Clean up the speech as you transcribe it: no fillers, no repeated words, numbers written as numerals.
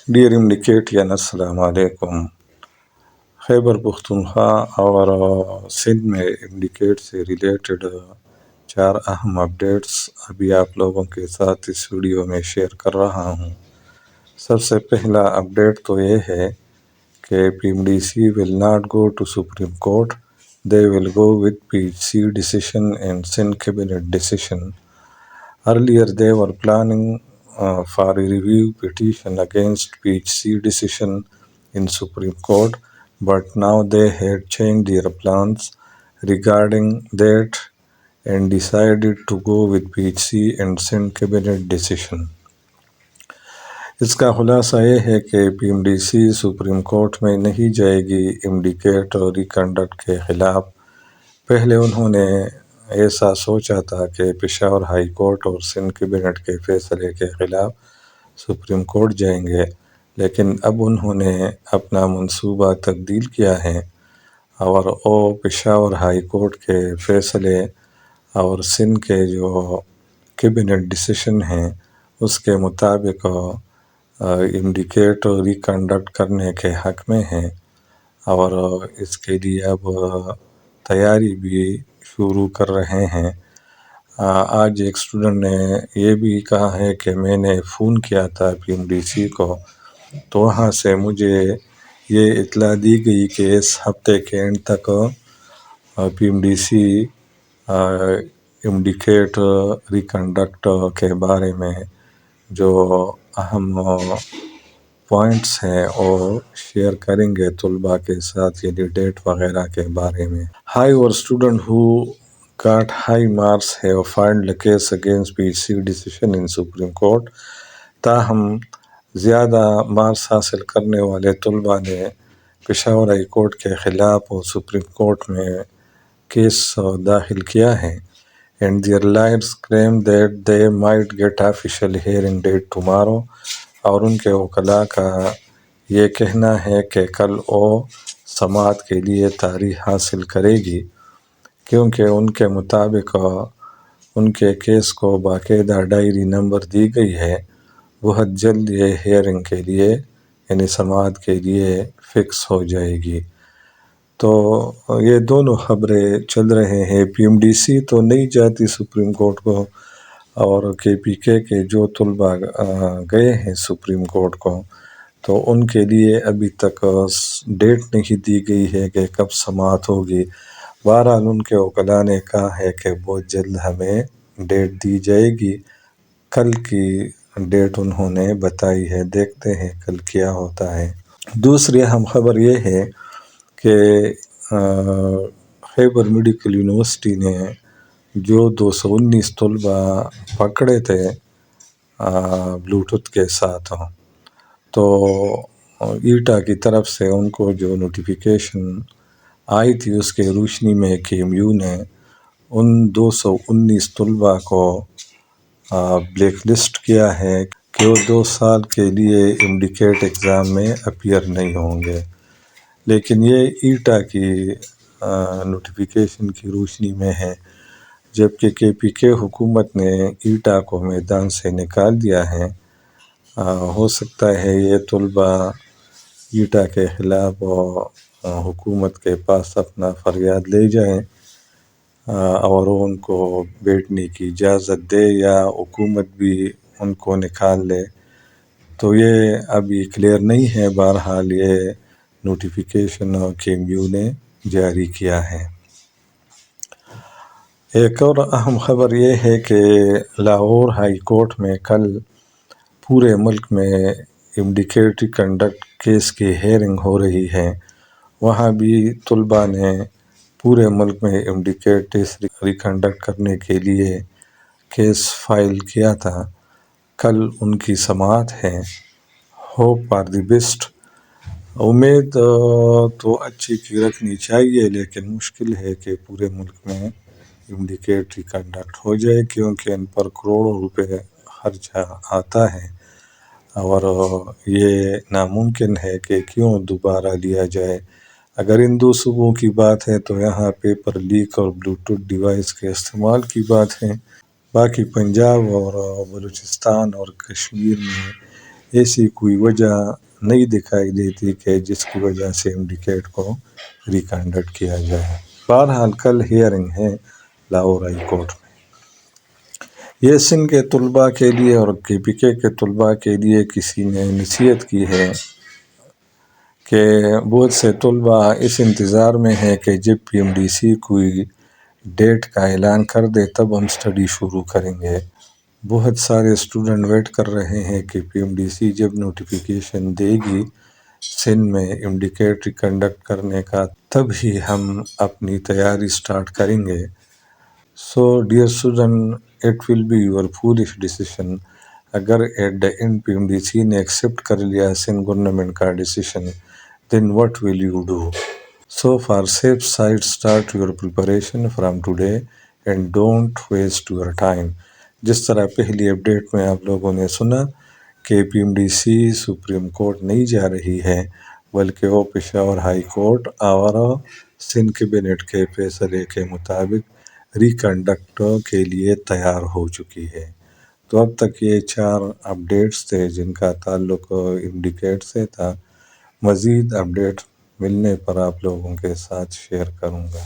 Dear Indicatian, Assalamu alaikum. Khyber Pakhtunkhwa और सिंध में indicate से रिलेटेड चार अहम अपडेट्स अभी आप लोगों के साथ इस वीडियो में शेयर कर रहा हूँ। सबसे पहला अपडेट तो ये है कि PMDC will not go to Supreme Court, they will go with PHC decision and Sindh cabinet decision. Earlier they were planning for a review petition against PHC decision in Supreme Court, but now they had changed their plans regarding that and decided to go with PHC and Sindh cabinet decision. इसका खुलासा ये है कि PMDC supreme court में नहीं जाएगी indicate और reconduct के खिलाफ। पहले उन्होंने ऐसा सोचा था कि पेशावर हाई कोर्ट और सिंध कैबिनेट के फैसले के खिलाफ सुप्रीम कोर्ट जाएंगे, लेकिन अब उन्होंने अपना मंसूबा तब्दील किया है और वो पेशावर हाई कोर्ट के फैसले और सिंध के जो कैबिनेट डिसीजन हैं उसके मुताबिक इंडिकेट और रिकंडक्ट करने के हक़ में हैं और इसके लिए अब तैयारी भी शुरू कर रहे हैं। आज एक स्टूडेंट ने ये भी कहा है कि मैंने फ़ोन किया था PMDC को, तो वहाँ से मुझे ये इत्तला दी गई कि इस हफ्ते के एंड तक PMDC इंडिकेट रिकंडक्ट के बारे में जो अहम पॉइंट्स हैं और शेयर करेंगे तुलबा के साथ, यानी डेट वगैरह के बारे में। However, student who got high marks have filed a case against PHC decision in Supreme Court. ताहम ज़्यादा मार्क्स हासिल करने वाले तुलबा ने पेशावर हाई कोर्ट के ख़िलाफ़ और सुप्रीम कोर्ट में केस दाखिल किया है। And their lawyers claim that they might get official hearing date tomorrow. और उनके वकला का ये कहना है कि कल वो समाअत के लिए तारीख हासिल करेगी, क्योंकि उनके मुताबिक उनके केस को बाकायदा डायरी नंबर दी गई है। बहुत जल्द ये हेयरिंग के लिए यानी समाअत के लिए फ़िक्स हो जाएगी। तो ये दोनों ख़बरें चल रहे हैं। PMDC तो नहीं जाती सुप्रीम कोर्ट को और KPK के जो तुलबा गए हैं सुप्रीम कोर्ट को, तो उनके लिए अभी तक डेट नहीं दी गई है कि कब समाअत होगी। बहरहाल उनके वकला ने कहा है कि बहुत जल्द हमें डेट दी जाएगी। कल की डेट उन्होंने बताई है, देखते हैं कल क्या होता है। दूसरी अहम खबर ये है कि खैबर मेडिकल यूनिवर्सिटी ने जो 219 तुलबा पकड़े थे ब्लूटूथ के साथ, तो ईटा की तरफ से उनको जो नोटिफिकेशन आई थी उसके रोशनी में KMU ने उन 219 तुलबा को ब्लैक लिस्ट किया है कि वो 2 साल के लिए इंडिकेट एग्ज़ाम में अपीयर नहीं होंगे। लेकिन ये ईटा की नोटिफिकेशन की रोशनी में है, जबकि KPK हुकूमत ने ईटा को मैदान से निकाल दिया है। हो सकता है ये तुलबा ईटा के ख़िलाफ़ हुकूमत के पास अपना फरियाद ले जाएं और उनको बैठने की इजाज़त दे या हुकूमत भी उनको निकाल ले, तो ये अभी क्लियर नहीं है। बहरहाल ये नोटिफिकेशन KMU ने जारी किया है। एक और अहम ख़बर ये है कि लाहौर हाई कोर्ट में कल पूरे मुल्क में इंडिकेट रिकंडक्ट केस की हेयरिंग हो रही है। वहाँ भी तुलबा ने पूरे मुल्क में इंडिकेट टेस्ट रिकंडक्ट करने के लिए केस फाइल किया था। कल उनकी समाअत है। Hope for the best. उम्मीद तो अच्छी की रखनी चाहिए, लेकिन मुश्किल है कि पूरे मुल्क में इंडिकेट रिकंडक्ट हो जाए, क्योंकि इन पर करोड़ों रुपए खर्चा आता है और ये नामुमकिन है कि क्यों दोबारा लिया जाए। अगर इन 2 सूबों की बात है तो यहाँ पेपर लीक और ब्लूटूथ डिवाइस के इस्तेमाल की बात है। बाकी पंजाब और बलूचिस्तान और कश्मीर में ایسی کوئی وجہ نہیں دکھائی دیتی کہ جس کی وجہ سے انڈیکیٹ کو ریکنڈکٹ کیا جائے۔ بہرحال کل ہیئرنگ ہے لاہور ہائی کورٹ میں۔ یہ سندھ کے طلباء کے لیے اور KPK کے طلباء کے لیے کسی نے نصیحت کی ہے کہ بہت سے طلباء اس انتظار میں ہیں کہ جب PMDC کوئی ڈیٹ کا اعلان کر دے تب ہم سٹڈی شروع کریں گے۔ بہت سارے اسٹوڈنٹ ویٹ کر رہے ہیں کہ PMDC جب نوٹیفیکیشن دے گی سندھ میں انڈیکیٹ ریکنڈکٹ کرنے کا تب ہی ہم اپنی تیاری سٹارٹ کریں گے۔ So dear student, it will be your foolish decision اگر ایٹ دا اینڈ PMDC نے ایکسیپٹ کر لیا سندھ گورنمنٹ کا decision then what will you do? So for safe side start your preparation from today and don't waste your time۔ جس طرح پہلی update میں آپ لوگوں نے سنا کہ PMDC سپریم کورٹ نہیں جا رہی ہے بلکہ وہ پشاور ہائی کورٹ اور سندھ کیبنٹ کے فیصلے کے مطابق ریکنڈکٹ کے لیے تیار ہو چکی ہے۔ تو اب تک یہ 4 اپڈیٹس تھے جن کا تعلق انڈیکیٹ سے تھا۔ مزید اپڈیٹ ملنے پر آپ لوگوں کے ساتھ شیئر کروں گا۔